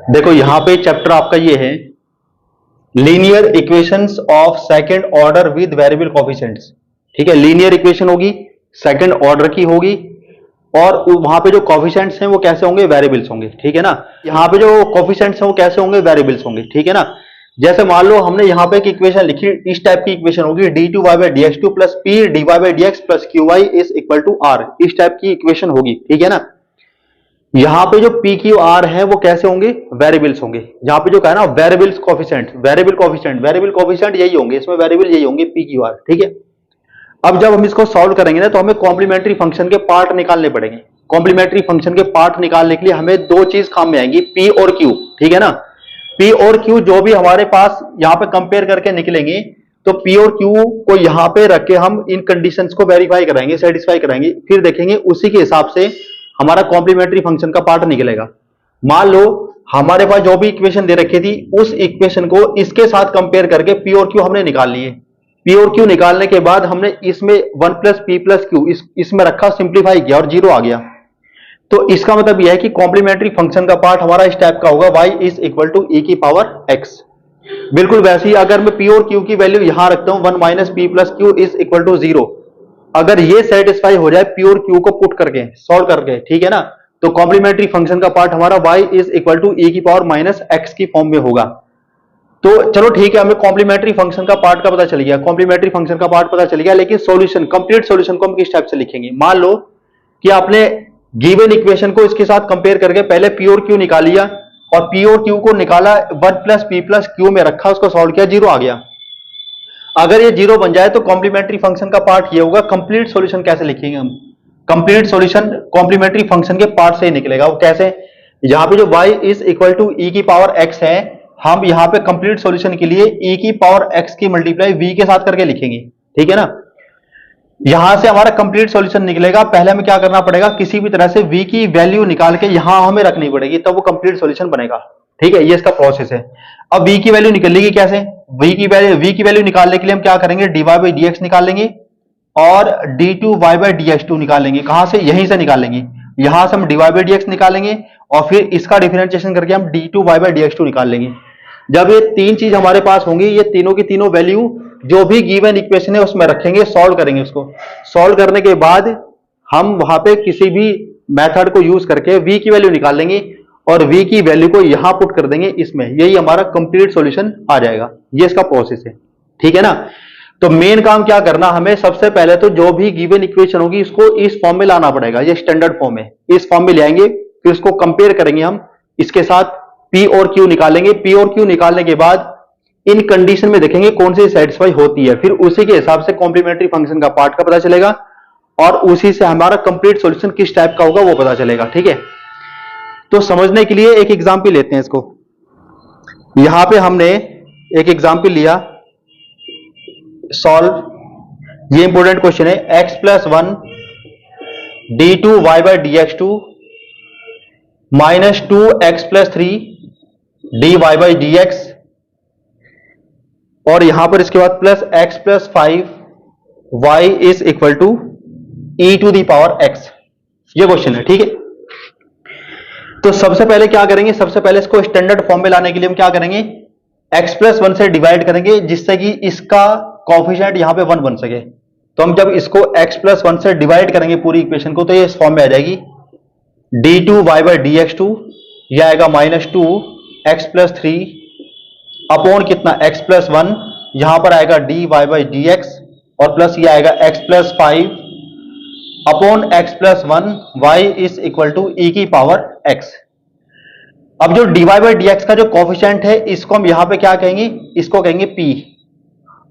देखो यहां पे चैप्टर आपका ये है, linear equations of second order with variable coefficients. ठीक है, लीनियर इक्वेशन होगी, सेकंड ऑर्डर की होगी, और वहां पे जो कोफिशिएंट्स हैं वो कैसे होंगे, वेरिएबल्स होंगे। ठीक है ना, यहाँ पे जो कोफिशिएंट्स हैं वो कैसे होंगे, वेरिएबल्स होंगे। ठीक है ना, जैसे मान लो हमने यहाँ पे एक इक्वेशन लिखी, इस टाइप की इक्वेशन होगी, d2y/dx2 plus p dy/dx plus qy is equal to r, इस टाइप की इक्वेशन होगी। ठीक है ना, यहां पे जो पी क्यू आर है वो कैसे होंगे, वेरिएबल्स होंगे। यहां पे जो कहा ना वेरिएबल्स कोफिशिएंट, वेरिएबल कोफिशिएंट यही होंगे, इसमें वेरिएबल यही होंगे पी क्यू आर। ठीक है, अब जब हम इसको सॉल्व करेंगे ना तो हमें कॉम्प्लीमेंट्री फंक्शन के पार्ट निकालने पड़ेंगे। कॉम्प्लीमेंट्री फंक्शन के पार्ट निकालने के लिए हमें दो चीज काम में आएंगी, पी और क्यू। ठीक है ना, पी और क्यू जो भी हमारे पास यहां पे कंपेयर करके निकलेंगे, तो पी और क्यू को यहां पे रख के हम इन कंडीशंस को वेरीफाई कराएंगे, सेटिस्फाई कराएंगे, फिर देखेंगे उसी के हिसाब से हमारा कॉम्प्लीमेंट्री फंक्शन का पार्ट निकलेगा। मान लो हमारे पास जो भी इक्वेशन दे रखी थी, उस इक्वेशन को इसके साथ कंपेयर करके पी और क्यू हमने निकाल लिए। पी और क्यू निकालने के बाद हमने इसमें 1 प्लस पी प्लस क्यू इसमें रखा, सिंप्लीफाई किया और जीरो आ गया। तो इसका मतलब यह है कि कॉम्प्लीमेंट्री फंक्शन का पार्ट हमारा इस टाइप का होगा, y is equal to e की पावर x। बिल्कुल वैसे ही अगर मैं p और q की वैल्यू यहां रखता हूं, 1 minus p plus q is equal to 0, अगर ये सेटिस्फाई हो जाए पी और क्यू को पुट करके, सॉल्व करके, ठीक है ना, तो कॉम्प्लीमेंट्री फंक्शन का पार्ट हमारा y is equal to e की पावर माइनस x की फॉर्म में होगा। तो चलो ठीक है, हमें कॉम्प्लीमेंट्री फंक्शन का पार्ट का पता चल गया, कॉम्प्लीमेंट्री फंक्शन का पार्ट पता चल गया, लेकिन सॉल्यूशन, कंप्लीट सॉल्यूशन को हम किस टाइप से लिखेंगे। मान लो कि आपने गिवन इक्वेशन को इसके साथ कंपेयर करके पहले पी और क्यू निकाल लिया, और पी और क्यू को निकाला, 1 प्लस पी प्लस क्यू में रखा, उसको सॉल्व किया, जीरो आ गया। अगर ये जीरो बन जाए तो कॉम्प्लीमेंट्री फंक्शन का पार्ट ये होगा। कंप्लीट सॉल्यूशन कैसे लिखेंगे हम, कंप्लीट सॉल्यूशन कॉम्प्लीमेंट्री फंक्शन के पार्ट से ही निकलेगा। वो कैसे, यहां पे जो y is equal to e की पावर x है, हम यहां पे कंप्लीट सॉल्यूशन के लिए e की पावर x की मल्टीप्लाई v के साथ करके लिखेंगे। ठीक है ना, यहां से हमारा कंप्लीट सॉल्यूशन निकलेगा। पहले हमें क्या करना पड़ेगा, किसी भी तरह से v की वैल्यू निकाल के यहां हमें रखनी पड़ेगी, तब वो कंप्लीट सॉल्यूशन बनेगा। ठीक है, ये इसका प्रोसेस है। अब v की वैल्यू निकलेगी कैसे, v की वैल्यू निकालने के लिए हम क्या करेंगे, dy बाई dx निकाल लेंगे और d2y बाई dx2 निकालेंगे। कहां से, यहीं से निकालेंगे, यहां से हम dy बाई dx निकालेंगे और फिर इसका डिफरेंशिएशन करके हम d2y बाई dx2 निकाल लेंगे। जब ये तीन चीज हमारे पास होंगी, ये तीनों की तीनों वैल्यू जो भी गिवन इक्वेशन है उसमें रखेंगे, सॉल्व करेंगे। उसको सॉल्व करने के बाद हम वहां पे किसी भी मेथड को यूज करके v की वैल्यू निकाल लेंगे और v की वैल्यू को यहां पुट कर देंगे इसमें, यही हमारा कंप्लीट सॉल्यूशन आ जाएगा। ये इसका प्रोसेस है। ठीक है ना, तो मेन काम क्या करना हमें, सबसे पहले तो जो भी गिवन इक्वेशन होगी इसको इस फॉर्म में लाना पड़ेगा। ये स्टैंडर्ड फॉर्म है, इस फॉर्म में ले आएंगे, फिर इसको कंपेयर करेंगे हम, इसके साथ p और q निकालेंगे। p और q निकालने के बाद इन कंडीशन में देखेंगे कौन सी सेटिस्फाई होती है, फिर उसी के हिसाब से कॉम्प्लीमेंट्री फंक्शन का पार्ट का पता चलेगा और उसी से हमारा कंप्लीट सॉल्यूशन किस टाइप का होगा वो पता चलेगा। ठीक है, तो समझने के लिए एक एग्जांपल लेते हैं इसको। यहां पे हमने एक एग्जांपल लिया, सॉल्व, ये इंपॉर्टेंट क्वेश्चन है, x plus 1 d2y by dx2 minus 2x plus 3 dy by dx, और यहां पर इसके बाद plus x plus 5 y is equal to e to the power x। ये क्वेश्चन है। ठीक है, तो सबसे पहले क्या करेंगे, सबसे पहले इसको स्टैंडर्ड फॉर्म में लाने के लिए हम क्या करेंगे, x प्लस 1 से डिवाइड करेंगे, जिससे कि इसका कोएफिशिएंट यहां पे 1 बन सके। तो हम जब इसको x प्लस 1 से डिवाइड करेंगे पूरी इक्वेशन को, तो ये इस फॉर्म में आ जाएगी, d2y बाई dx2, यह आएगा माइनस 2x प्लस 3 अपॉन कितना, x प्लस 1, यहां पर आएगा dy बाई dx, और प्लस ये आएगा x plus 5 upon x plus 1, y is equal to e की पावर x। अब जो dy बाई dx का जो कोएफिशिएंट है, इसको हम यहां पे क्या कहेंगे, इसको कहेंगे p,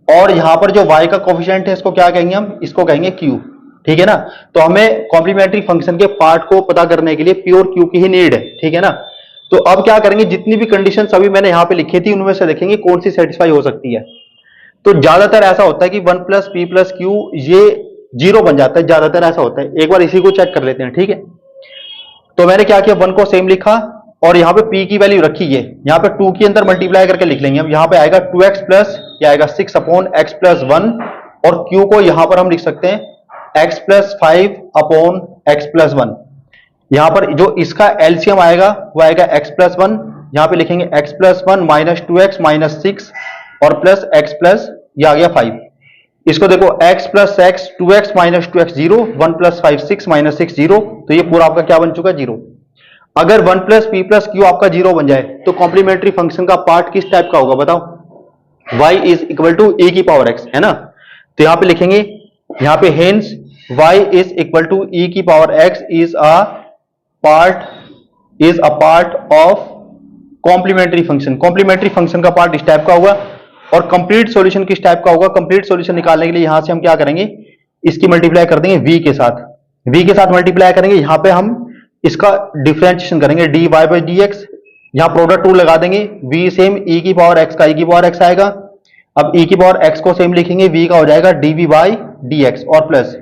और यहां पर जो y का कोएफिशिएंट है इसको क्या कहेंगे हम, इसको कहेंगे q। ठीक है ना, तो हमें कॉम्प्लीमेंट्री फंक्शन के पार्ट को पता करने के लिए p और q की ही नीड है। ठीक है ना, तो अब क्या करेंगे, जितनी भी कंडीशन अभी मैंने यहां पे लिखी थी उनमें से देखेंगे कौन सी सेटिस्फाई हो सकती है। तो ज्यादातर ऐसा होता है कि 1 प्लस पी प्लस क्यू ये जीरो बन जाता है, ज्यादातर ऐसा होता है। एक बार इसी को चेक कर लेते हैं। ठीक है, तो मैंने क्या किया, 1 को सेम लिखा और यहां पे p की वैल्यू रखी है, यहां पे 2 के अंदर मल्टीप्लाई करके लिख लेंगे। अब यहां पे आएगा 2x प्लस, यह आएगा 6 अपॉन x प्लस 1, और q को यहां पर हम लिख सकते हैं x plus 5 upon x plus 1। यहां पर जो इसका एलसीएम आएगा वो आएगा x प्लस 1, यहां पे लिखेंगे x plus 1 minus 2x minus 6 और प्लस x प्लस ये आ गया 5। इसको देखो x plus x 2x minus 2x 0, 1 plus 5 6 minus 6 0, तो ये पूरा आपका क्या बन चुका है 0। अगर 1 प्लस p प्लस q आपका 0 बन जाए तो कॉम्प्लीमेंट्री फंक्शन का पार्ट किस टाइप का होगा बताओ? y is equal to e की पावर x, है ना। तो यहां पे लिखेंगे, यहां पे hence y is equal to e की power x is a part of complementary function. Complementary function का पार्ट इस टाइप का होगा। और कंप्लीट सॉल्यूशन किस टाइप का होगा? कंप्लीट सॉल्यूशन निकालने के लिए यहां से हम क्या करेंगे, इसकी मल्टीप्लाई कर देंगे v के साथ। v के साथ मल्टीप्लाई करेंगे, यहां पे हम इसका डिफरेंशिएशन करेंगे dy बाई dx, यहां प्रोडक्ट रूल लगा देंगे, v सेम e की पावर x का e की पावर x आएगा। अब e की पावर x को सेम लिखेंगे, v का हो जाएगा dv बाई dx और प्लस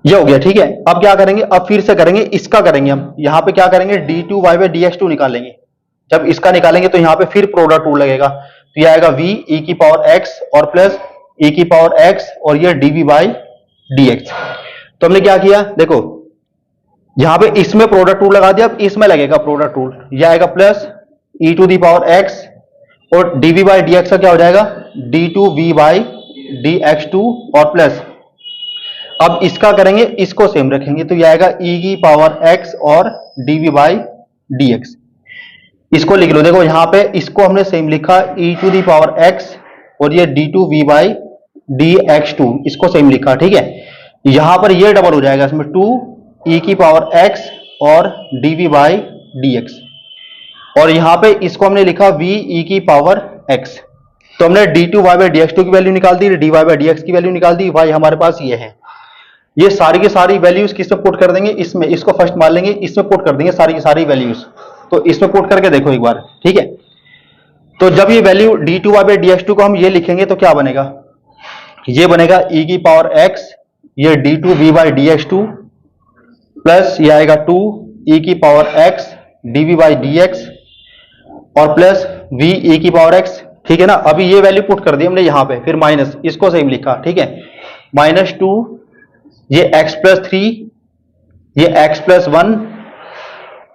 ये हो गया, ठीक है। अब क्या करेंगे, अब फिर से करेंगे, इसका करेंगे हम, यहां पे क्या करेंगे d2y बाई dx2 निकालेंगे। जब इसका निकालेंगे तो यहां पे फिर प्रोडक्ट रूल लगेगा, तो यह आएगा v e की पावर x और प्लस e की पावर x और ये dv बाई dx। तो हमने क्या किया, देखो यहां पे इसमें प्रोडक्ट रूल लगा दिया, अब इसमें लगेगा प्रोडक्ट रूल, यह आएगा plus e to the power x और dv बाई dx का क्या हो जाएगा d2v बाई dx2 और प्लस अब इसका करेंगे, इसको सेम रखेंगे, तो यह आएगा e की पावर x और dv बाई dx। इसको लिख लो, देखो यहां पे इसको हमने सेम लिखा e to the power x और ये d2v बाई dx2, इसको सेम लिखा, ठीक है। यहां पर ये डबल हो जाएगा, इसमें 2 e की पावर x और dv बाई dx और यहां पे इसको हमने लिखा v e की पावर x। तो हमने d2y बाई dx2 की वैल्यू निकाल दी, dy बाई dx की वैल्यू निकाल दी, y हमारे पास ये है। ये सारी की सारी वैल्यूज किसमें पुट कर देंगे, इसमें, इसको फर्स्ट मान लेंगे, इसमें पुट कर देंगे सारी की सारी वैल्यूज। तो इसमें पुट करके देखो एक बार, ठीक है। तो जब ये वैल्यू d2y बाई dx2 को हम ये लिखेंगे तो क्या बनेगा, ये बनेगा e की पावर x, ये d2v बाई dx2 प्लस ये आएगा 2 e की power x dv by dx और प्लस v e की पावर x, ठीक है ना। अभी ये वैल्यू पुट कर दी हमने यहां पे, फिर माइनस, इसको सेम लिखा, ठीक है, माइनस 2 ये x प्लस 3 ये x प्लस 1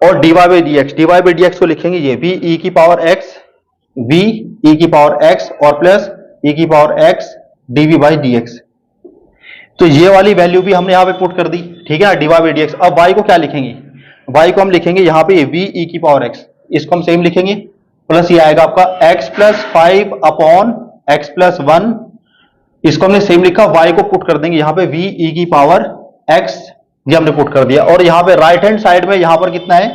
और dy बाई dx को लिखेंगे ये v e की पावर x, v e की पावर x और प्लस e की power x dv by dx। तो ये वाली वैल्यू भी हमने यहां पे पुट कर दी, ठीक है ना, dy बाई dx। अब y को क्या लिखेंगे, y को हम लिखेंगे यहां पे v e की पावर x, इसको हम सेम लिखेंगे, प्लस ये आएगा आपका x plus 5 upon x plus 1, इसको हमने सेम लिखा, y को पुट कर देंगे यहां पे v e की पावर x, ये हमने पुट कर दिया। और यहां पे राइट हैंड साइड में यहां पर कितना है,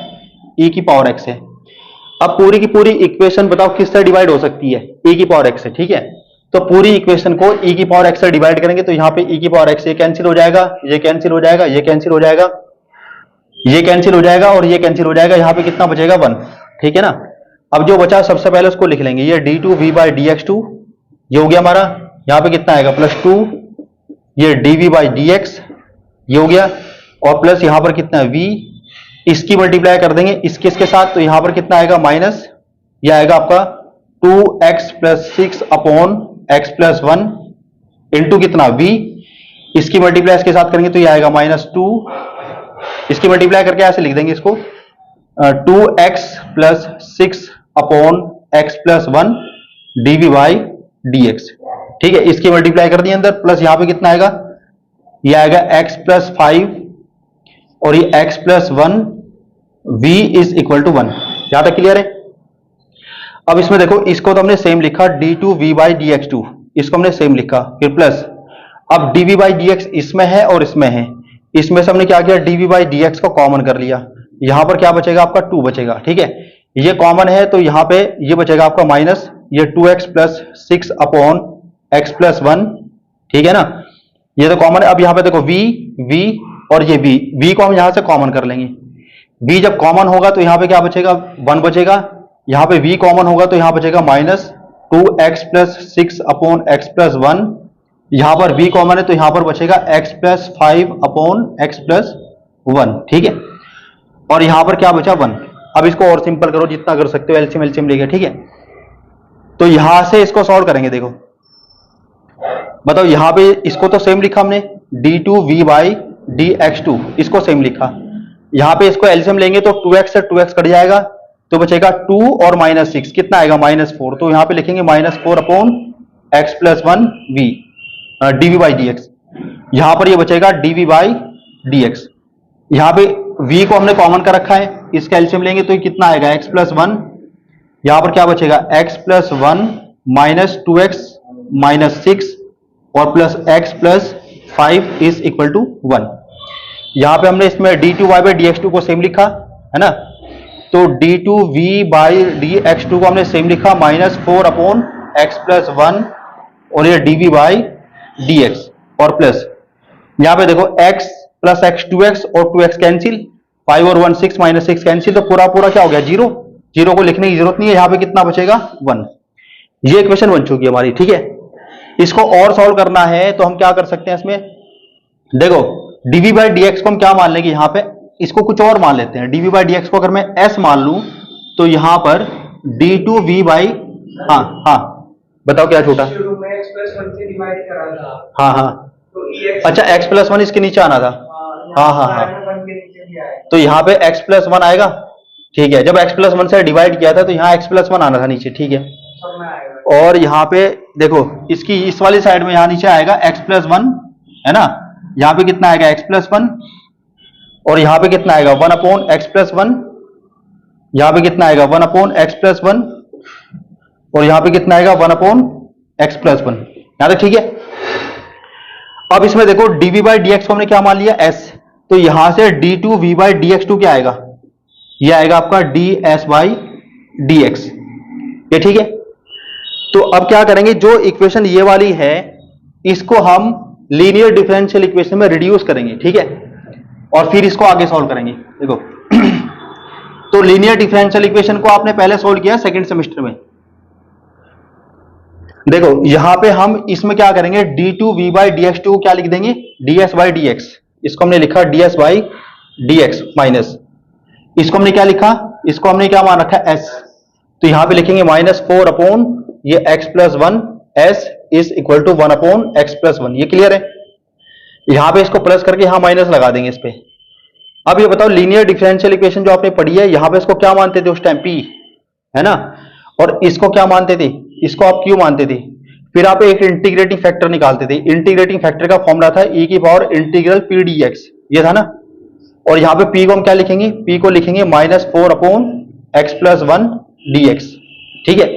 e की पावर x है। अब पूरी की पूरी इक्वेशन बताओ किससे डिवाइड हो सकती है, e की पावर x से, ठीक है। तो पूरी इक्वेशन को e की पावर x से डिवाइड करेंगे तो यहां पे e की पावर x ये कैंसिल हो जाएगा, ये कैंसिल हो जाएगा, ये कैंसिल हो जाएगा, ये कैंसिल हो जाएगा और ये कैंसिल हो जाएगा, यहां पे कितना बचेगा 1, ठीक है ना। अब जो बचा सबसे पहले उसको लिख लेंगे, ये d2v बाई dx2 ये हो गया हमारा, यहां पे कितना आएगा प्लस 2 ये dv बाई dx ये हो गया और प्लस यहां पर कितना है v, इसकी मल्टीप्लाई कर देंगे इसके साथ, तो यहां पर कितना आएगा माइनस, ये आएगा आपका 2x plus 6 upon x plus 1 into कितना v, इसकी मल्टीप्लाई इसके साथ करेंगे तो ये आएगा माइनस 2, इसकी मल्टीप्लाई करके ऐसे लिख देंगे इसको 2x plus 6 upon x plus 1 dv by dx, ठीक है। इसकी मल्टीप्लाई कर दी अंदर, प्लस यहां पे कितना आएगा, ये आएगा x प्लस 5 और ये x plus 1 v is equal to 1, यहां तक क्लियर है। अब इसमें देखो, इसको तो हमने सेम लिखा d2v बाई dx2, इसको हमने सेम लिखा, फिर प्लस अब dv बाई dx इसमें है और इसमें है, इसमें से हमने क्या किया dv बाई dx को कॉमन कर लिया, यहां पर क्या बचेगा आपका 2 बचेगा, ठीक है। ये कॉमन है तो यहां पे ये बचेगा आपका माइनस ये 2x plus 6 upon x plus 1, ठीक है ना, ये तो कॉमन है। अब यहां पे देखो v और ये v को हम यहां से कॉमन कर लेंगे, v जब कॉमन होगा तो यहां पे क्या बचेगा 1 बचेगा, यहां पे v कॉमन होगा तो यहां बचेगा minus 2x plus 6 upon x plus 1, यहां पर v कॉमन है तो यहां पर बचेगा x plus 5 upon x plus 1, ठीक है। और यहां पर क्या बचा 1। अब इसको और सिंपल करो जितना कर सकते हो, एलसीएम लेके, ठीक है। तो यहां से इसको सॉल्व करेंगे, देखो बताओ यहां पे इसको तो सेम लिखा हमने d2v बाई dx2, इसको सेम लिखा, यहां पे इसको एलसीएम लेंगे तो 2x से 2x कट जाएगा, तो बचेगा 2 और -6 कितना आएगा -4, तो यहां पे लिखेंगे -4 upon x plus 1 v dv by D x. यहां पर ये बचेगा dv बाई डी एक्स। यहां पे v को हमने कॉमन कर रखा है, इसका एलसीएम लेंगे तो ये कितना आएगा x प्लस 1, यहां पर क्या बचेगा x plus 1 minus 2x minus 6 और plus x plus 5 is equal to 1। यहां पे हमने इसमें d2y बाई dx2 को सेम लिखा है ना, तो d2v बाई dx2 को हमने सेम लिखा -4 अपॉन x प्लस 1 और ये dv बाई dx और प्लस यहां पे देखो x प्लस x 2x और 2x कैंसिल, 5 और 1 6 माइनस 6 कैंसिल, तो पूरा पूरा क्या हो गया 0, 0 को लिखने की जरूरत नहीं है, यहां पे कितना बचेगा 1। ये इक्वेशन बन चुकी है हमारी, ठीक है। इसको और सॉल्व करना है तो हम क्या कर सकते हैं, इसमें देखो dv बाई dx को हम क्या मान लेंगे, यहां पे इसको कुछ और मान लेते हैं। dv बाई dx को अगर मैं s मान लूं तो यहां पर d2v बाई, हाँ हाँ बताओ क्या छोटा, शुरू में x प्लस 1 से डिवाइड करा था, हाँ हाँ तो ex अच्छा x प्लस 1 इसके नीचे आना था, हाँ हाँ हाँ, 1 के नीचे भी आया, तो यहाँ पे x प्लस 1 आएगा, ठीक है। जब x प्लस 1 से डिवाइड किया था तो यहाँ x प्लस 1 आना था नीचे, ठीक है। सब में आएगा। और यहाँ पे देखो इसकी इस वाली साइड में यहाँ नीचे आएगा x प्लस 1 है ना, यहाँ पे कितना आएगा x प्लस 1 और यहाँ पे कितना आएगा 1 अपॉन x प्लस 1, यहाँ पे कितना आएगा 1 अपॉन x प्लस 1 और यहाँ पे कितना आएगा 1 अपॉन x प्लस 1, यहाँ तक ठीक है। अब इसमें देखो dv बाई dx को हमने क्या मान लिया s, तो यहां से d2v बाई dx2 क्या आएगा, ये आएगा आपका ds बाई dx, ये ठीक है। तो अब क्या करेंगे, जो इक्वेशन ये वाली है इसको हम लीनियर डिफरेंशियल इक्वेशन में रिड्यूस करेंगे, ठीक है, और फिर इसको आगे सॉल्व करेंगे। देखो तो लीनियर डिफरेंशियल इक्वेशन को आपने पहले सॉल्व किया सेकंड सेमेस्टर में। देखो यहां पे हम इसमें क्या करेंगे, d2v बाई dx2 को क्या लिख देंगे ds बाई dx, इसको हमने लिखा ds बाई dx माइनस, इसको हमने क्या लिखा, इसको हमने क्या मान रखा s, तो यहां पे लिखेंगे -4 अपॉन ये x plus 1 s is equal to 1 upon x plus 1, ये क्लियर है। यहां पे इसको प्लस करके यहां माइनस लगा देंगे इस पे। अब ये बताओ लीनियर डिफरेंशियल इक्वेशन जो आपने पढ़ी है, यहां पे इसको क्या मानते थे उस टाइम p है ना, और इसको क्या मानते थे, इसको आप q मानते थे। फिर आप एक इंटीग्रेटिंग फैक्टर निकालते थे, इंटीग्रेटिंग फैक्टर का फॉर्मूला था e की पावर इंटीग्रल p dx, ये था ना। और यहां पे p को हम क्या लिखेंगे, p को लिखेंगे -4 अपॉन x प्लस 1 dx, ठीक है।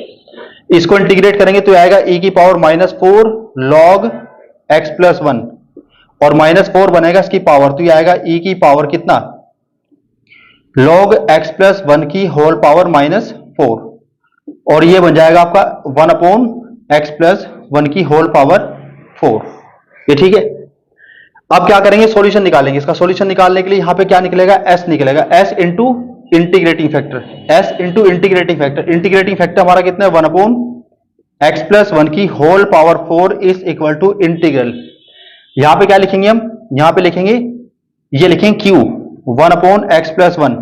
इसको इंटीग्रेट करेंगे तो आएगा e की पावर -4 log x प्लस 1 और -4 बनेगा इसकी पावर, तो ये आएगा e की पावर कितना log x प्लस 1 की होल पावर -4 और ये बन जाएगा आपका 1 अपॉन x प्लस 1 की होल पावर 4, ये ठीक है। अब क्या करेंगे, सॉल्यूशन निकालेंगे। इसका सॉल्यूशन निकालने के लिए यहां पे क्या निकलेगा, s निकलेगा, s into integrating factor, s into integrating factor. Integrating factor हमारा कितना है 1 अपॉन x प्लस 1 की whole power 4 is equal to integral, यहां पे क्या लिखेंगे हम, यहां पे लिखेंगे ये लिखेंगे q 1 अपॉन x प्लस 1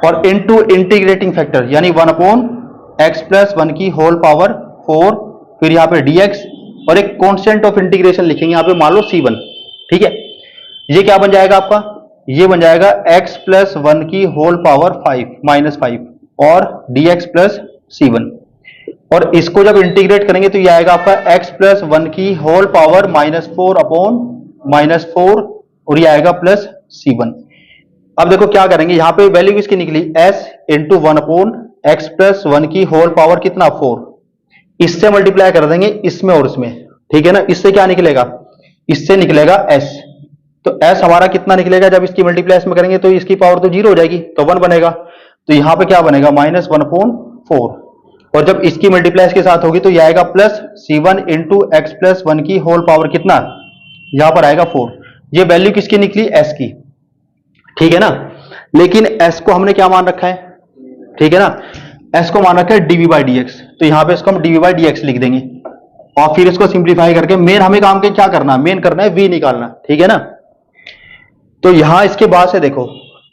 और इंटू इंटीग्रेटिंग फैक्टर यानी 1 अपॉन x प्लस 1 की होल पावर 4, फिर यहाँ पे dx और एक कांस्टेंट ऑफ इंटीग्रेशन लिखेंगे यहाँ पे मान लो c1, ठीक है। ये क्या बन जाएगा आपका, ये बन जाएगा x प्लस 1 की होल पावर 5 और dx प्लस c1, और इसको जब इंटीग्रेट करेंगे तो ये आएगा आपका x प्लस 1 की होल पावर -4 अपॉन -4 और ये आएगा प्लस c1। अब देखो क्या करेंगे, यहाँ पे वैल्यू किसकी निकली s into 1 upon x plus 1 की होल पावर कितना 4, इससे मल्टीप्लाई कर देंगे इसमें और इसमें, ठीक है ना। इससे क्या निकलेगा, इससे निकलेगा s, तो s हमारा कितना निकलेगा, जब इसकी मल्टीप्लाई इसमें करेंगे तो इसकी पावर तो 0 हो जाएगी, तो 1 बनेगा, तो यहां पे क्या बनेगा -1 अपॉन 4 और जब इसकी मल्टीप्लाई इसके साथ होगी तो यह आएगा plus c1 into x plus 1 की होल पावर कितना, यहां पर आएगा 4। ये वैल्यू किसकी निकली, s की, ठीक है ना। लेकिन s को हमने क्या मान रखा है, ठीक है ना, s को मान रखा है dv बाई dx, तो यहां पे इसको हम dv बाई dx लिख देंगे और फिर इसको सिंप्लीफाई करके मेन हमें काम के क्या करना है, मेन करना है v निकालना, ठीक है ना। तो यहां इसके बाद से देखो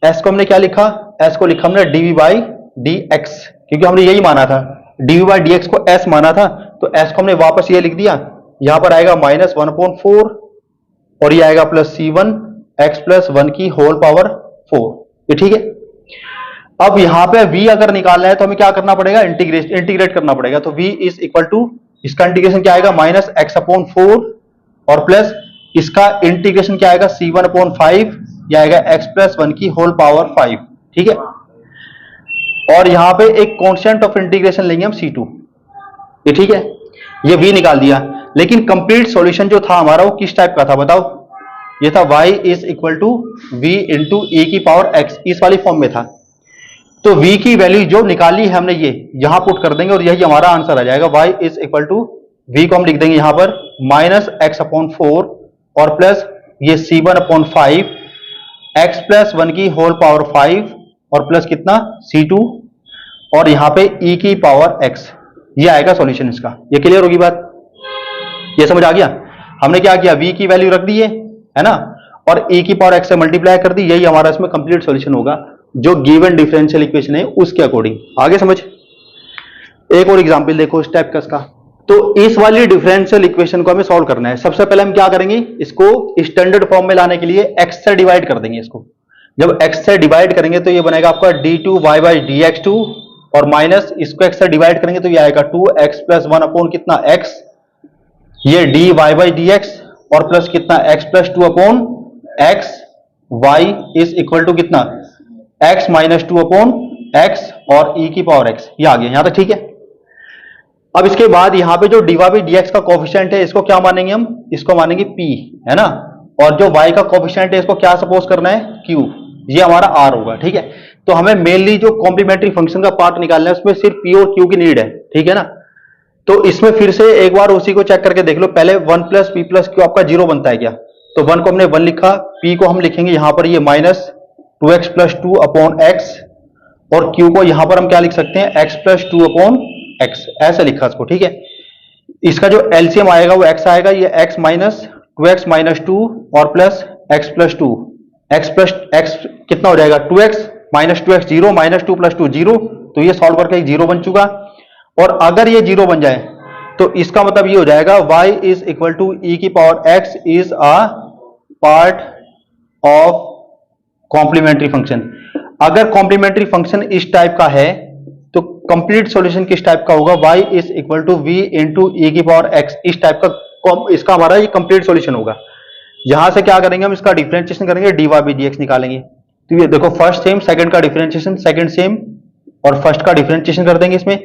s को हमने क्या लिखा, s को लिखा हमने dv बाई dx, क्योंकि हमने यही माना था, dv बाई dx को s माना था, तो s को हमने वापस ये लिख दिया, यहां पर आएगा -1/4 और ये आएगा प्लस c1 x प्लस 1 की होल पावर 4, ये ठीक है। अब यहां पे v अगर निकालना है तो हमें क्या करना पड़ेगा, इंटीग्रेट करना पड़ेगा। तो v इज इक्वल टू, इसका इंटीग्रेशन क्या आएगा, माइनस एक्स अपॉन 4 और प्लस इसका इंटीग्रेशन क्या आएगा, c1 अपॉन 5, यह आएगा x प्लस 1 की होल पावर 5। ठीक है, और यहां पे एक कांस्टेंट ऑफ इंटीग्रेशन लेंगे हम c2, ये ठीक है, ये v निकाल दिया। लेकिन कंप्लीट सॉल्यूशन जो था हमारा वो किस टाइप का था बताओ, ये था y is equal to v into e की पावर x, इस वाली फॉर्म में था। तो v की वैल्यू जो निकाली है हमने ये यहां पुट कर देंगे और यही हमारा आंसर आ जाएगा। y is equal to v को हम लिख देंगे यहां पर माइनस एक्स अपॉन 4 और प्लस ये c1 अपॉन 5, x प्लस 1 की होल पावर 5 और प्लस कितना c2 और यहां पे e की पावर x, ये आएगा सॉल्यूशन इसका। ये क्लियर होगी बात, ये समझ आ गया। हमने क्या किया, v की वैल्यू रख दी है ना, और e की पावर x से मल्टीप्लाई कर दी, यही हमारा इसमें कंप्लीट सॉल्यूशन होगा जो गिवन डिफरेंशियल इक्वेशन है उसके अकॉर्डिंग। आगे समझ, एक और एग्जांपल देखो इस टाइप का इसका। तो इस वाली डिफरेंशियल इक्वेशन को हमें सॉल्व करना है। सबसे पहले हम क्या करेंगे, इसको स्टैंडर्ड फॉर्म में लाने के लिए x से डिवाइड कर देंगे इसको। जब x से डिवाइड करेंगे तो ये बनेगा आपका d2y बाई dx2 और माइनस इसको x से डिवाइड करेंगे तो ये आएगा 2x प्लस 1 अपॉन कितना x, ये dy बाई dx और प्लस कितना x plus 2 upon x, y is equal to कितना x माइनस 2 अपॉन x और e की पावर x। ये आ गया यहां तक, ठीक है। अब इसके बाद यहां पे जो dy बाई dx का कोफिशिएंट है इसको क्या मानेंगे हम, इसको मानेंगे p, है ना, और जो y का कोफिशिएंट है इसको क्या सपोज करना है, q, ये हमारा r होगा। ठीक है, तो हमें मेनली जो कॉम्प्लीमेंट्री फंक्शन का पार्ट निकालना है उसमें सिर्फ p और q की नीड है। ठीक है ना, तो इसमें फिर से एक बार उसी को चेक करके देख लो। पहले 1 प्लस पी प्लस क्यू आपका 0 बनता है क्या, तो 1 को हमने 1 लिखा, p को हम लिखेंगे यहां पर ये minus 2x plus 2 upon x और q को यहां पर हम क्या लिख सकते हैं, x प्लस 2 अपॉन x, ऐसे लिखा इसको। ठीक है, इसका जो एलसीएम आएगा वो x आएगा, ये x माइनस 2x माइनस 2 और plus x plus 2, x plus x कितना हो जाएगा 2x minus 2x 0 minus 2 plus 2 0, तो ये सॉल्व करके 0 बन चुका। और अगर ये 0 बन जाए तो इसका मतलब ये हो जाएगा y is equal to e की power x is a part of complementary function. अगर कॉम्प्लीमेंट्री फंक्शन इस टाइप का है तो कंप्लीट सॉल्यूशन किस टाइप का होगा, y is equal to v into e की पावर x, इस टाइप का इसका हमारा ये कंप्लीट सॉल्यूशन होगा। यहां से क्या करेंगे हम, इसका डिफरेंशिएशन करेंगे, dy बाई dx निकालेंगे। तो ये देखो फर्स्ट सेम, सेकंड का डिफरेंशिएशन, सेकंड सेम और फर्स्ट का डिफरेंशिएशन कर देंगे इसमें।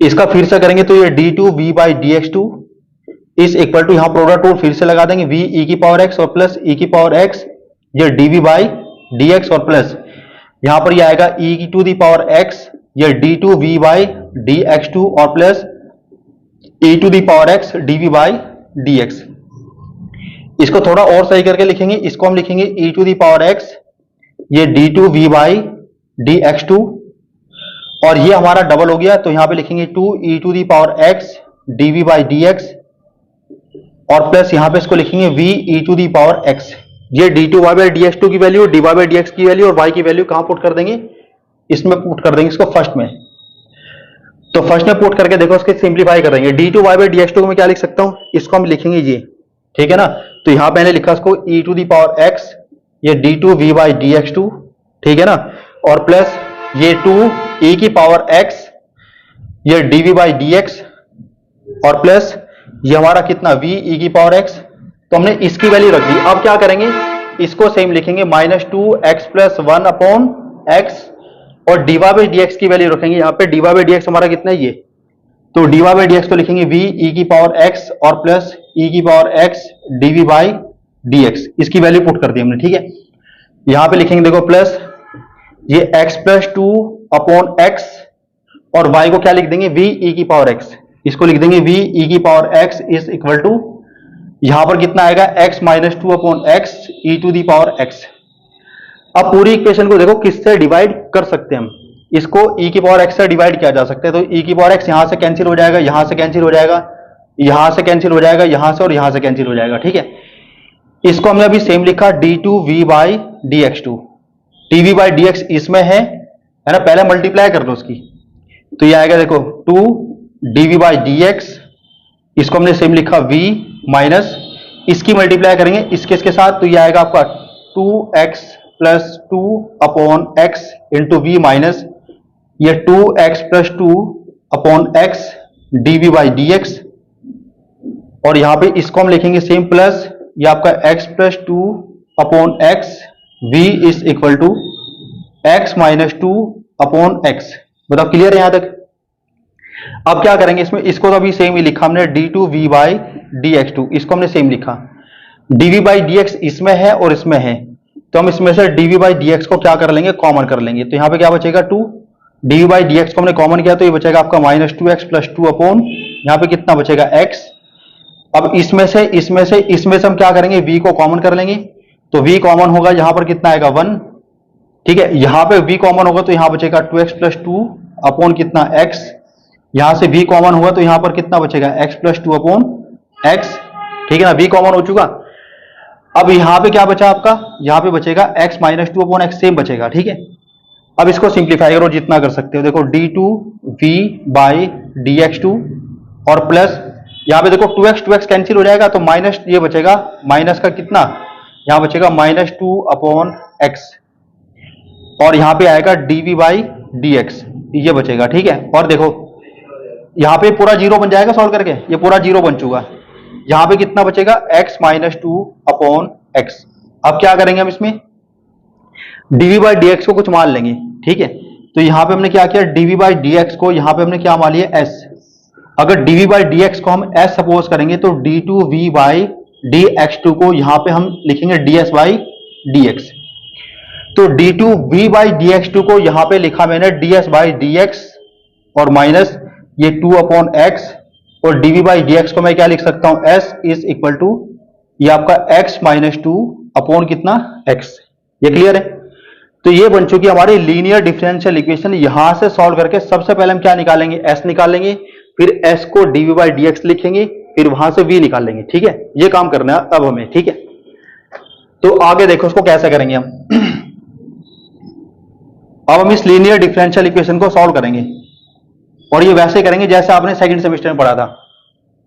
इसका फिर से करेंगे तो ये d2v by dx2 is equal to, यहां प्रोडक्ट रूल फिर से लगा देंगे, v e की पावर x और प्लस e की पावर x, ये dv बाई dx और प्लस यहां पर ये आएगा e की टू दी पावर x, ये d2v बाई dx2 और plus e to the power x dv by dx। इसको थोड़ा और सही करके लिखेंगे, इसको हम लिखेंगे e to the power x, ये d2v बाई dx2 और ये हमारा डबल हो गया तो यहां पे लिखेंगे 2e to the power x dv by dx और प्लस यहां पे इसको लिखेंगे v e to the power x। ये d2y बाई dx2 की वैल्यू, dy बाई dx की वैल्यू और y की वैल्यू कहां पुट कर देंगे, इसमें पुट कर देंगे इसको फर्स्ट में। तो फर्स्ट में पुट करके देखो, इसके सिंप्लीफाई कर देंगे। d2y बाई dx2 को मैं क्या लिख सकता हूं, इसको हम लिखेंगे ये, ठीक है ना। तो यहां मैंने लिखा इसको e to the power x, ये d2v बाई dx2, ठीक है ना, और प्लस ये 2 e की पावर x, ये dv बाई dx और प्लस ये हमारा कितना v e की पावर x। तो हमने इसकी वैल्यू रख दी। अब क्या करेंगे, इसको सेम लिखेंगे minus 2x plus 1 upon x और dy बाई dx की वैल्यू रखेंगे यहाँ पे। dy बाई dx हमारा कितना है ये, तो dy बाई dx को लिखेंगे v e की पावर x और प्लस e की power x dv by dx, इसकी वैल्यू पुट कर दी हमने। ठीक है, यहां पे लिखेंगे देखो प्लस ये x प्लस 2 अपॉन x और y को क्या लिख देंगे, v e की पावर x, इसको लिख देंगे v e की power x is equal to, यहां पर कितना आएगा x minus 2 upon x e to the power x। अब पूरी इक्वेशन को देखो किससे डिवाइड कर सकते हैं हम, इसको e की पावर x से डिवाइड किया जा सकता है। तो e की पावर x यहां से कैंसिल हो जाएगा, यहां से कैंसिल हो जाएगा, यहां से कैंसिल हो जाएगा, यहां से और यहां से कैंसिल हो जाएगा। ठीक है, इसको हमने अभी सेम लिखा d2v by dx2, dv by dx इसमें है ना, पहले मल्टीप्लाई कर दो उसकी, तो ये आएगा देखो 2 dv बाई dx, इसको हमने सेम लिखा v माइनस इसकी मल्टीप्लाई करेंगे इसके साथ, तो ये आएगा आपका 2x plus 2/x into we minus ये 2x plus 2/x dv by dx, और यहां पे इसको हम लिखेंगे सेम प्लस ये आपका x plus 2/x v is equal to x minus 2/x। बताओ क्लियर है यहां तक? अब क्या करेंगे इसमें, इसको तो अभी सेम ही लिखा हमने d2v बाई dx2, इसको हमने सेम लिखा। dv बाई dx इसमें है और इसमें है, तो हम इसमें से dv बाई dx को क्या कर लेंगे, कॉमन कर लेंगे। तो यहां पे क्या बचेगा 2, dv बाई dx को हमने कॉमन किया तो ये बचेगा आपका माइनस 2x प्लस 2 अपॉन यहां पे कितना बचेगा x। अब इसमें से हम क्या करेंगे, v को कॉमन कर लेंगे, तो v कॉमन होगा, यहां पर कितना आएगा 1, ठीक है। यहां पे v कॉमन होगा तो यहां बचेगा 2x प्लस 2 अपॉन कितना x, यहां से v कॉमन हुआ तो यहां पर कितना बचेगा x प्लस 2 अपॉन x, ठीक है ना, v कॉमन हो चुका। अब यहां पे क्या बचा आपका, यहां पे बचेगा x minus 2 upon x same बचेगा, ठीक है। अब इसको सिंप्लीफाई करो जितना कर सकते हो, देखो d2v बाई dx2 और प्लस यहां पे देखो 2x कैंसिल हो जाएगा तो माइनस ये बचेगा, माइनस का कितना यहां बचेगा माइनस 2 अपॉन x, और यहां पे आएगा dv बाई dx ये बचेगा, ठीक है। और देखो यहां पे पूरा जीरो बन जाएगा सॉल्व करके, ये पूरा जीरो बन चुका। यहां पे कितना बचेगा x माइनस 2 अपॉन x। अब क्या करेंगे हम इसमें dv बाई dx को कुछ मान लेंगे, ठीक है। तो यहां पे हमने क्या किया, dv बाई dx को यहां पे हमने क्या मान लिया s। अगर dv बाई dx को हम s सपोज करेंगे तो d2v बाई dx2 को यहां पे हम लिखेंगे ds बाई dx। तो d2v बाई dx2 को यहां पे लिखा मैंने ds बाई dx और माइनस ये 2 अपॉन x, और dv बाई dx को मैं क्या लिख सकता हूं, s इज इक्वल टू ये आपका x माइनस 2 अपॉन कितना x। ये क्लियर है? तो ये बन चुकी हमारी लीनियर डिफरेंशियल इक्वेशन। यहां से सॉल्व करके सबसे पहले हम क्या निकालेंगे, s निकालेंगे, फिर s को dv बाई dx लिखेंगे, फिर वहां से v निकाल लेंगे, ठीक है। ये काम करना है अब हमें, ठीक है। तो आगे देखो उसको कैसे करेंगे हम। अब हम इस लीनियर डिफरेंशियल इक्वेशन को सॉल्व करेंगे, और ये वैसे करेंगे जैसे आपने सेकंड सेमेस्टर में पढ़ा था।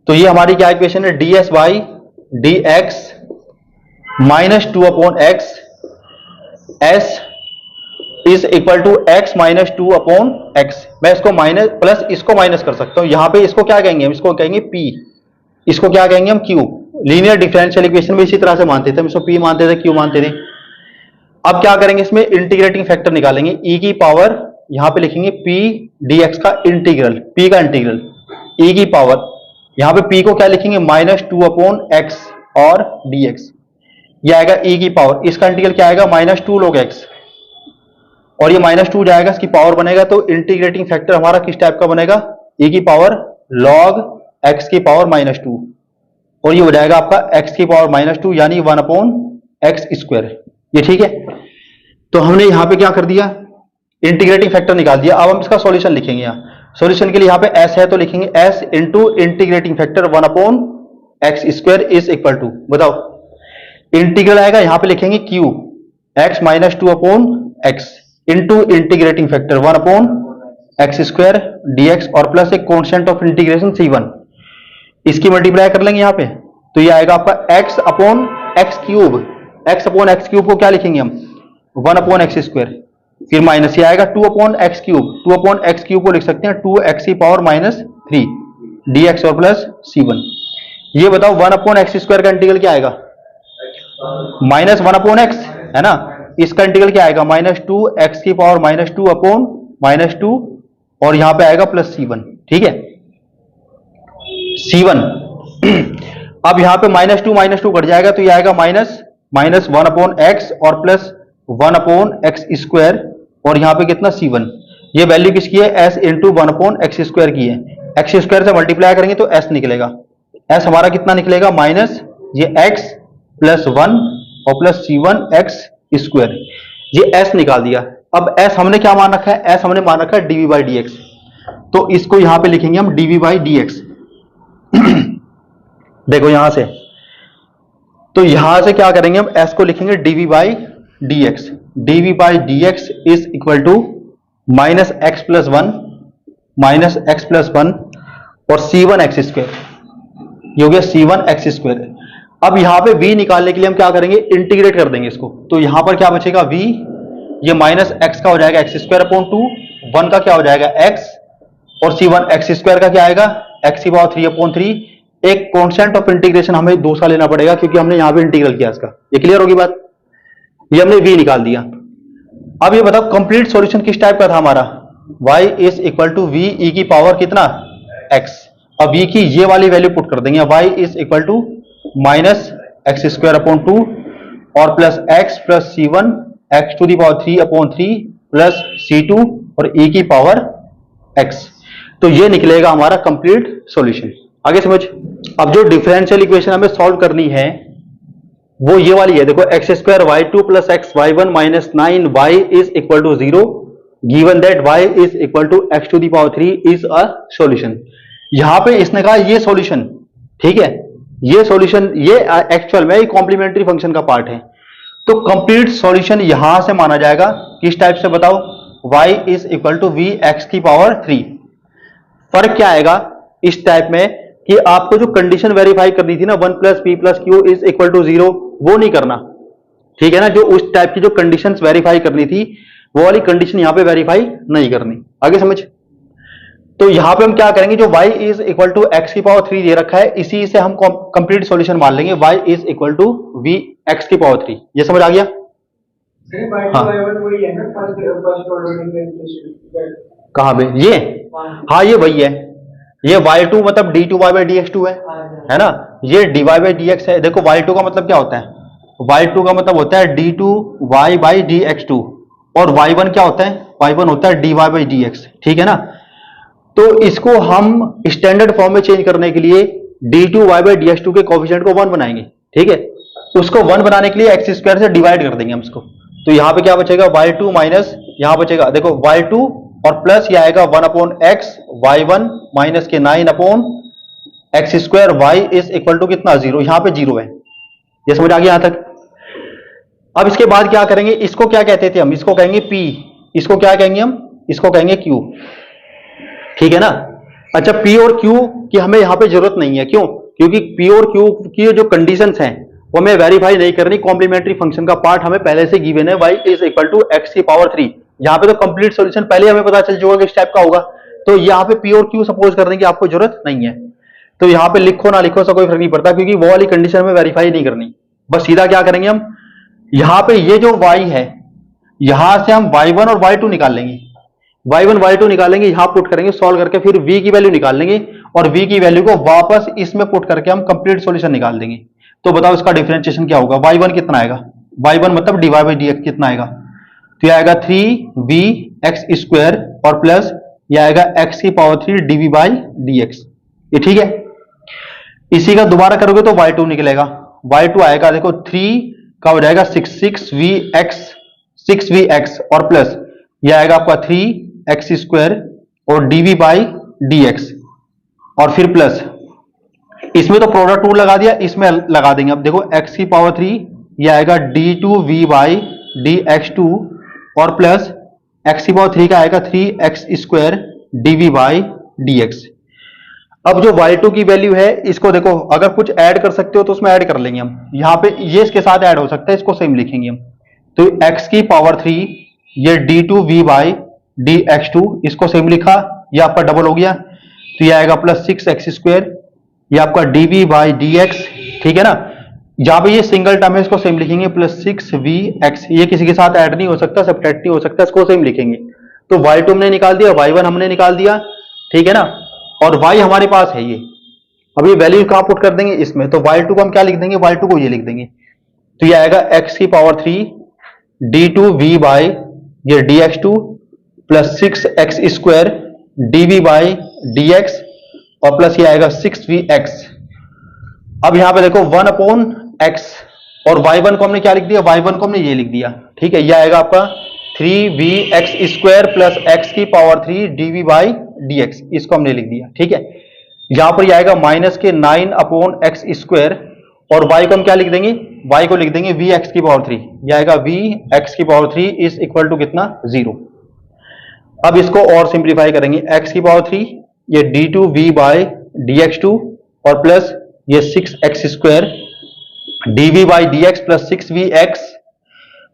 तो ये हमारी क्या इक्वेशन है, ds by dx minus 2 upon x s is equal to x minus 2 upon x। मैं इसको माइनस प्लस इसको माइनस कर सकता हूं, यहां पे इसको क्या कहेंगे हम, इसको कहेंगे p, इसको क्या कहेंगे हम q। लीनियर डिफरेंशियल इक्वेशन में इसी तरह से मानते थे हम, इसको p मानते थे, q मानते थे। अब क्या करेंगे, इसमें इंटीग्रेटिंग फैक्टर निकालेंगे, e की पावर यहां पे लिखेंगे p dx का इंटीग्रल, p का इंटीग्रल e की पावर, यहां पे p को क्या लिखेंगे माइनस 2 अपॉन x और dx, ये आएगा e की पावर, इसका इंटीग्रल क्या आएगा माइनस 2 log x, और ये माइनस 2 जाएगा, इसकी पावर बनेगा, तो इंटीग्रेटिंग फैक्टर हमारा किस टाइप का बनेगा, e की पावर log x की पावर माइनस 2, और ये हो जाएगा आपका x की पावर माइनस 2 यानी 1 अपॉन एक्स स्क्वायर। ये ठीक है। तो हमने यहां पे क्या कर दिया, इंटीग्रेटिंग फैक्टर निकाल दिया। अब हम इसका सॉल्यूशन लिखेंगे, यहाँ सॉल्यूशन के लिए यहाँ पे s है तो लिखेंगे s into integrating factor 1 upon x square is equal to, बताओ इंटीग्रल आएगा, यहां पे लिखेंगे q x minus 2 upon x into integrating factor 1 upon x square dx, और प्लस एक कॉन्स्टेंट ऑफ इंटीग्रेशन c1, इसकी मल्टीप्लाई कर लेंगे यहाँ पे, तो ये आएगा आपका x upon x cube, x upon x cube को क्या लिखेंगे हम 1 अपॉन एक्स स्क्वायर, फिर माइनस ये आएगा 2 upon x cube, 2 upon x cube को लिख सकते हैं 2x की पावर माइनस 3 dx और प्लस c1। ये बताओ 1 अपॉन एक्स स्क्वायर का इंटीग्रल क्या आएगा, माइनस 1 अपॉन एक्स है ना, इसका इंटीग्रल क्या आएगा माइनस 2x की पावर माइनस 2 अपॉन माइनस 2, और यहां पे आएगा प्लस c1, ठीक है c1। अब यहां पे माइनस 2 कट जाएगा तो ये आएगा माइनस 1 अपॉन एक्स और प्लस 1 अपॉन एक्स स्क्वायर, और यहां पे कितना c1, ये वैल्यू किसकी है s into 1 upon x square की है, एक्स स्क्वायर से मल्टीप्लाई करेंगे तो s निकलेगा, s हमारा कितना निकलेगा माइनस ये x प्लस 1 और प्लस c1 एक्स स्क्वायर, ये s निकाल दिया। अब s हमने क्या मान रखा है, s हमने मान रखा है dv बाई dx, तो इसको यहां पे लिखेंगे हम dv बाई dx। देखो यहां से, तो यहां से क्या करेंगे हम, s को लिखेंगे dv by dx, dv by dx is equal to minus x plus 1 और c1 एक्स स्क्वायर, ये हो गया c1 एक्स स्क्वायर। अब यहां पे v निकालने के लिए हम क्या करेंगे, इंटीग्रेट कर देंगे इसको। तो यहां पर क्या बचेगा, v, ये माइनस एक्स का हो जाएगा एक्स स्क्वायर अपॉन 2, 1 का क्या हो जाएगा x, और c1 एक्स स्क्वायर का क्या आएगा एक्स की पावर 3 अपॉन 3। एक कॉन्स्टेंट ऑफ इंटीग्रेशन हमें दूसरा लेना पड़ेगा क्योंकि हमने यहां पे इंटीग्रल किया इसका। ये क्लियर होगी बात, ये हमने v निकाल दिया। अब ये बताओ कंप्लीट सॉल्यूशन किस टाइप का था हमारा, y is equal to v e की पावर कितना x। अब v की ये वाली वैल्यू पुट कर देंगे, y is equal to minus x square upon 2 और plus x plus c1 x to the power 3 upon 3 plus c2 और e की पावर x। तो ये निकलेगा हमारा कंप्लीट सॉल्यूशन। आगे समझ। अब जो डिफरेंशियल इक्वेशन हमें सॉल्व करनी है वो ये वाली है, देखो x square y two plus x y one minus 9 y is equal to 0 given that y is equal to x to the power 3 is a solution. यहां पे इसने कहा ये सॉल्यूशन, ठीक है, ये सॉल्यूशन, ये एक्चुअल में कॉम्प्लीमेंट्री फंक्शन का पार्ट है। तो कंप्लीट सॉल्यूशन यहां से माना जाएगा किस टाइप से बताओ, y is equal to v x की पावर 3। फर्क क्या आएगा इस टाइप में कि आपको जो कंडीशन वेरीफाई करनी थी ना 1 plus p plus q is equal to 0, वो नहीं करना, ठीक है ना। जो उस टाइप की जो कंडीशंस वेरीफाई करनी थी वो वाली कंडीशन यहां पे वेरीफाई नहीं करनी। आगे समझ। तो यहां पे हम क्या करेंगे, जो y is equal to x की पावर 3 दे रखा है इसी से हम कंप्लीट सॉल्यूशन मान लेंगे, y is equal to v x की पावर 3। ये समझ आ गया। हाँ, वही है ना फर्स्ट ऑर्डर इंटीग्रेशन। कहां पे ये, हाँ ये वही है, ये y2 मतलब d2y/dx2 है ना। ये dy/dx है। देखो y2 का मतलब क्या होता है, y2 का मतलब होता है d2y/dx2 और y1 क्या होता है, y1 होता है dy/dx, ठीक है ना। तो इसको हम स्टैंडर्ड फॉर्म में चेंज करने के लिए d2y/dx2 के कोएफिशिएंट को 1 बनाएंगे, ठीक है। उसको 1 बनाने के लिए एक्स स्क्वायर से डिवाइड कर देंगे हम इसको। तो यहां पे क्या बचेगा, y2 माइनस, यहां बचेगा देखो y2 और प्लस ये आएगा 1 अपॉन एक्स, y1 माइनस के 9 upon x square, y is equal to कितना 0, यहां पे 0 है। ये समझ आ गया यहां तक। अब इसके बाद क्या करेंगे, इसको क्या कहते थे हम, इसको कहेंगे p, इसको क्या कहेंगे हम, इसको कहेंगे q, ठीक है ना। अच्छा p और q की हमें यहां पे जरूरत नहीं है, क्यों, क्योंकि p और q की जो कंडीशंस हैं वो हमें वेरीफाई नहीं करनी, कॉम्प्लीमेंट्री फंक्शन का पार्ट हमें पहले से गिवन है, y is equal to x की पावर 3। यहां पे तो कंप्लीट सॉल्यूशन पहले हमें पता चल चुका किस टाइप का होगा, तो यहां पे p और q सपोज करने की आपको जरूरत नहीं है। तो यहां पे लिखो ना लिखो, कोई फर्क नहीं पड़ता, क्योंकि वो वाली कंडीशन में वेरीफाई नहीं करनी। बस सीधा क्या करेंगे हम, यहां पे ये जो y है यहां से हम y1 और y2 निकाल लेंगे, y1 y2 निकालेंगे, यहां पुट करेंगे सॉल्व करके, फिर v की वैल्यू निकाल लेंगे और v की वैल्यू को वापस इसमें पुट करके हम कंप्लीट सॉल्यूशन निकाल देंगे। तो बताओ इसका डिफरेंशिएशन क्या होगा, y1 कितना आएगा, y1 मतलब dy/dx कितना आएगा, तो ये आएगा 3v एक्स स्क्वायर और प्लस ये आएगा x की पावर 3 dv/dx। ये ठीक है। इसी का दोबारा करोगे तो y2 निकलेगा, y2 आएगा देखो 3 का हो जाएगा 6v x और प्लस ये आएगा आपका 3x स्क्वायर और dv/dx और फिर प्लस इसमें तो प्रोडक्ट रूल लगा दिया, इसमें लगा देंगे। अब देखो x की पावर 3 ये आएगा d2v/dx2 और प्लस x की पावर 3 का आएगा 3x स्क्वायर dv/dx। अब जो y2 की वैल्यू है इसको देखो, अगर कुछ ऐड कर सकते हो तो उसमें ऐड कर लेंगे हम, यहां पे ये इसके साथ ऐड हो सकता है, इसको सेम लिखेंगे हम। तो x की पावर 3 ये d2v/dx2 इसको सेम लिखा, ये आपका डबल हो गया, तो ये आएगा प्लस 6x स्क्वायर, ये आपका dv/dx, ठीक है ना। जहां पे ये सिंगल टर्म है इसको सेम लिखेंगे, प्लस 6vx, ये किसी के साथ ऐड नहीं हो सकता, सब्ट्रैक्ट नहीं हो सकता, इसको सेम लिखेंगे। तो y2 हमने निकाल दिया, y1 हमने निकाल दिया, ठीक है ना, और y हमारे पास है ये। अब ये वैल्यू कहां पुट कर देंगे, इसमें। तो y2 को हम क्या लिख देंगे, y2 को ये लिख देंगे, तो ये आएगा x की power 3 d2v/dx2 plus 6x square dv/dx और प्लस ये आएगा 6vx। अब यहां पे देखो 1 अपॉन x और y1 को हमने क्या लिख दिया, y1 को हमने ये लिख दिया, ठीक है। ये आएगा आपका 3vx स्क्वायर प्लस x की पावर 3 dv/dx, इसको हमने लिख दिया, ठीक है। यहां पर ये आएगा माइनस के 9 अपॉन एक्स स्क्वायर और y को हम क्या लिख देंगे, y को लिख देंगे vx की पावर 3, ये आएगा vx की पावर 3 इज इक्वल टू कितना 0। अब इसको और सिंप्लीफाई करेंगे, x की पावर 3 ये d2v/dx2 और प्लस ये 6x square dv by D x plus 6vx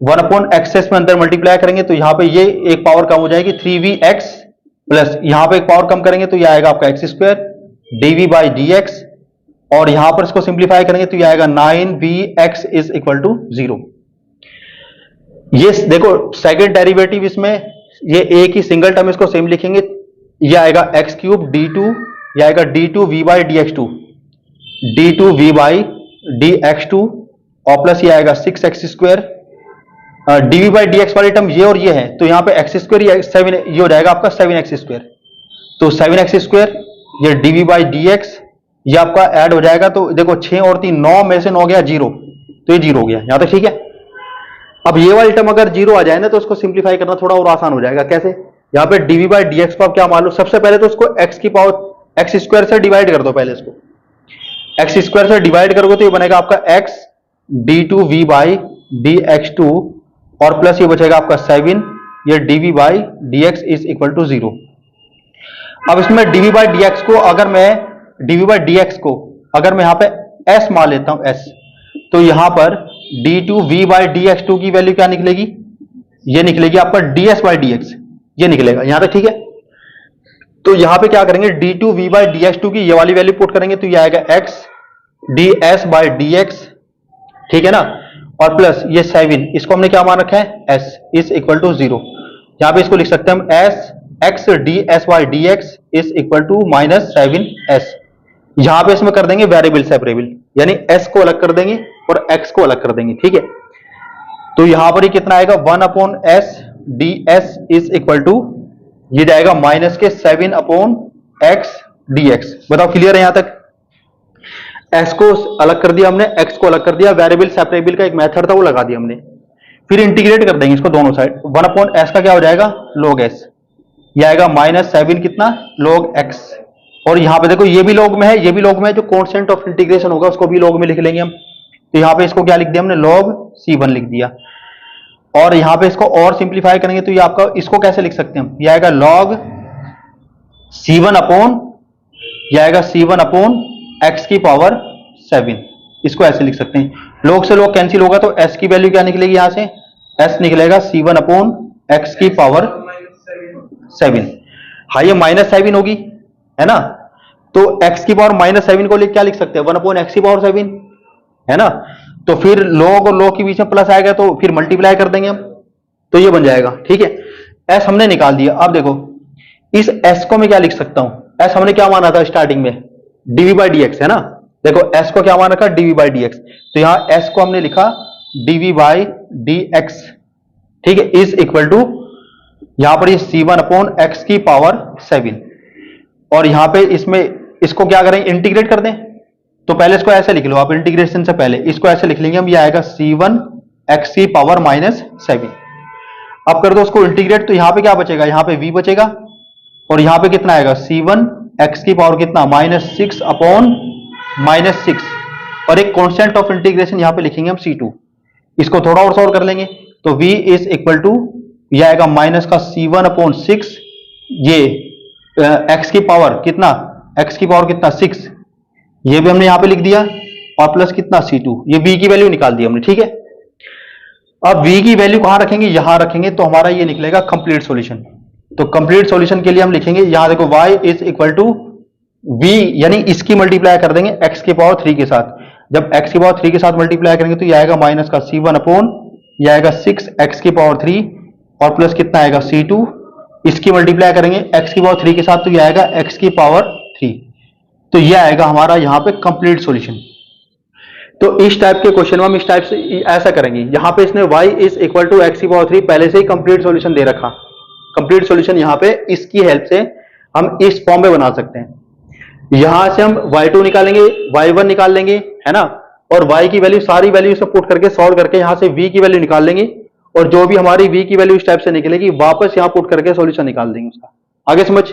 1/xs में अंदर मल्टीप्लाई करेंगे तो यहां पे ये एक पावर कम हो जाएगी 3vx प्लस यहां पे एक पावर कम करेंगे तो ये आएगा आपका x square dv by D x और यहां पर इसको सिंप्लीफाई करेंगे तो ये आएगा 9vx इज इक्वल टू 0। ये देखो सेकंड डेरिवेटिव इसमें ये एक ही सिंगल टर्म इसको सेम लिखेंगे, ये आएगा x क्यूब d2, ये आएगा d2v by dx2 d2v by dx2 और प्लस ये आएगा 6x square dv by dx वाली टर्म ये और ये है तो यहां पे x स्क्वायर 7 ये हो जाएगा आपका 7x स्क्वायर तो 7x स्क्वायर ये dv बाई dx ये आपका ऐड हो जाएगा तो देखो 6 और 3 9 में से 9 गया 0 तो ये 0 हो गया यहां तक ठीक है। अब ये वाली टर्म अगर 0 आ जाए ना तो उसको सिंप्लीफाई करना थोड़ा और आसान हो जाएगा। कैसे? यहां पे dv बाई dx को आप क्या मान लो, सबसे पहले तो उसको x की पावर x स्क्वायर से डिवाइड कर दो, पहले इसको x स्क्वायर से डिवाइड करोगे तो ये बनेगा आपका x d2v बाई dx2 और प्लस ये बचेगा आपका 7 ये dv by dx is equal to 0। अब इसमें dv बाई dx को अगर मैं dv बाई dx को अगर मैं यहां पे s मान लेता हूं s तो यहां पर d2v बाई dx2 की वैल्यू क्या निकलेगी, ये निकलेगी आपका ds बाई dx, ये निकलेगा यहां तक ठीक है। तो यहां पे क्या करेंगे d2v बाई dx2 की ये वाली वैल्यू पुट करेंगे तो ये आएगा x ds बाई dx ठीक है ना और प्लस ये 7 इसको हमने क्या मान रखा है s इज इक्वल टू 0। यहां पे इसको लिख सकते हैं हम s x ds by dx is equal to -7s। यहां पे इसमें कर देंगे वेरिएबल सेपरेबल यानी s को अलग कर देंगे और x को अलग कर देंगे ठीक है। तो यहां पर ये कितना आएगा 1/s ds is equal to ये जाएगा माइनस के 7/x dx। बताओ क्लियर है यहां तक? s को अलग कर दिया हमने, x को अलग कर दिया, वेरिएबल सेपरेबल का एक मेथड था वो लगा दिया हमने, फिर इंटीग्रेट कर देंगे इसको दोनों साइड। 1/s का क्या हो जाएगा log s, ये आएगा -7 कितना log x और यहां पे देखो ये भी log में है ये भी log में है, जो कांस्टेंट ऑफ इंटीग्रेशन होगा उसको भी log में लिख लेंगे हम। तो यहां पे इसको क्या लिख दिया हमने log c1 लिख दिया और यहां पे इसको और सिंप्लीफाई करेंगे तो ये आपका इसको कैसे लिख सकते हैं हम, ये आएगा log c1 अपॉन ये आएगा c1 अपॉन x की पावर 7, इसको ऐसे लिख सकते हैं। log से log कैंसिल होगा तो s की वैल्यू क्या निकलेगी, यहां से s निकलेगा c1 अपॉन x की पावर 7। हाँ ये -7 होगी है ना, तो x की पावर -7 को क्या लिख सकते हैं 1/x की पावर 7 है ना। तो फिर log और log के बीच में प्लस आएगा तो फिर मल्टीप्लाई कर देंगे हम तो ये बन जाएगा ठीक है। s हमने निकाल दिया। अब देखो इस s को मैं क्या लिख सकता हूं, s हमने क्या माना था स्टार्टिंग में dv बाई dx है ना। देखो s को क्या मान रखा dv बाई dx, तो यहां s को हमने लिखा dv बाई dx ठीक है इज इक्वल टू यहां पर ये c1 अपॉन x की पावर 7 और यहां पे इसमें इसको क्या करें इंटीग्रेट कर दें। तो पहले इसको ऐसे लिख लो आप, इंटीग्रेशन से पहले इसको ऐसे लिख लेंगे हम, ये आएगा c1 x की पावर -7। अब कर दो उसको इंटीग्रेट तो यहां पे क्या बचेगा, यहां पे v बचेगा और यहां पे कितना आएगा c1 x की पावर कितना -6 अपॉन -6 और एक कांस्टेंट ऑफ इंटीग्रेशन यहां पे लिखेंगे हम c2। इसको थोड़ा और सॉल्व कर लेंगे तो v इज इक्वल टू यह आएगा माइनस का c1 अपॉन 6 ये x की पावर कितना x की पावर कितना 6 ये भी हमने यहां पे लिख दिया और प्लस कितना c2, ये v की वैल्यू निकाल दी हमने ठीक है। अब v की वैल्यू कहां रखेंगे, यहां रखेंगे तो हमारा ये निकलेगा कंप्लीट सॉल्यूशन। तो कंप्लीट सॉल्यूशन के लिए हम लिखेंगे यहां देखो y is equal to v यानी इसकी मल्टीप्लाई कर देंगे x की पावर 3 के साथ। जब x की पावर 3 के साथ मल्टीप्लाई करेंगे तो ये आएगा माइनस का c1 अपॉन ये आएगा 6x की पावर 3 और प्लस कितना आएगा c2, इसकी मल्टीप्लाई करेंगे x की पावर 3 के साथ तो ये आएगा x की पावर 3। तो ये आएगा हमारा यहां पे कंप्लीट सॉल्यूशन। तो इस टाइप के क्वेश्चन में हम इस टाइप से ऐसा करेंगे, यहां पे इसने y is equal to x की पावर 3 पहले से ही कंप्लीट सॉल्यूशन दे रखा। कंप्लीट सॉल्यूशन यहां पे इसकी हेल्प से हम इस फॉर्म में बना सकते हैं। यहां से हम y2 निकालेंगे, y1 निकाल लेंगे है ना और y की वैल्यू सारी वैल्यू से पुट करके सॉल्व करके यहां से v की वैल्यू निकाल लेंगे और जो भी हमारी v की वैल्यू इस टाइप से निकलेगी वापस यहां पुट करके सॉल्यूशन निकाल देंगे उसका। आगे समझ।